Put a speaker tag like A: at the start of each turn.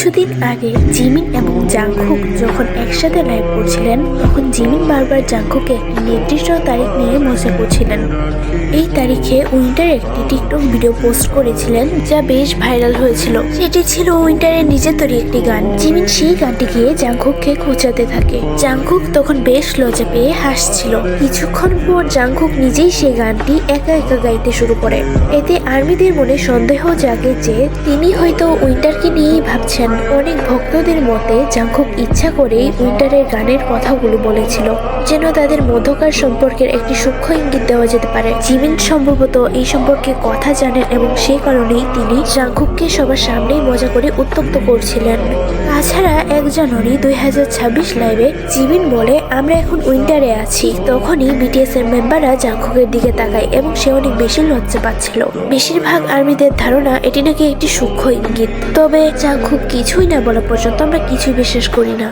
A: কিছুদিন আগে জিমিন এবং জাংকুক যখন একসাথে লাইভ করছিলেন তখন জিমিন বারবার জাংকুকে নির্দিষ্ট তারিখ নিয়ে মজা করছিলেন। এই তারিখে উইন্টার একটি টিকটক ভিডিও পোস্ট করেছিলেন যা বেশ ভাইরাল হয়েছিল। সেটি ছিল উইন্টারের নিজের তৈরি একটি গান। জিমিন সেই গানটি গিয়ে জাংকুককে খোঁচাতে থাকে। জাংকুক তখন বেশ লজ্জা পেয়ে হাসছিল। কিছুক্ষণ পর জাংকুক নিজেই সেই গানটি একা একা গাইতে শুরু করে। এতে আর্মিদের মনে সন্দেহ জাগে যে তিনি হয়তো উইন্টারকে নিয়েই ভাবছেন। অনেক ভক্তদের মতে জাংকুক ইচ্ছা করেই উইন্টারের গানের কথাগুলো বলেছিল যেন তাদের মধ্যকার সম্পর্কের একটি সূক্ষ্ম ইঙ্গিত দেওয়া যেতে পারে। জিমিন সম্ভবত এই সম্পর্কে কথা জানেন এবং সেই কারণেই তিনি জাংকুককে সবার সামনেই মজা করে উত্তক্ত করছিলেন। তাছাড়া 1 জানুয়ারি 2026 লাইভে জিমিন বলে আমরা এখন উইন্টারে আছি। তখনই বিটিএস এর মেম্বাররা জাংকুকের দিকে তাকায় এবং সে অনেক বেশি লজ্জা পাচ্ছিল। বেশিরভাগ আর্মিদের ধারণা এটি নাকি একটি সূক্ষ্ম ইঙ্গিত। তবে জাংকুক কিছুই না বলা পর্যন্ত আমরা কিছুই বিশ্বাস করি না।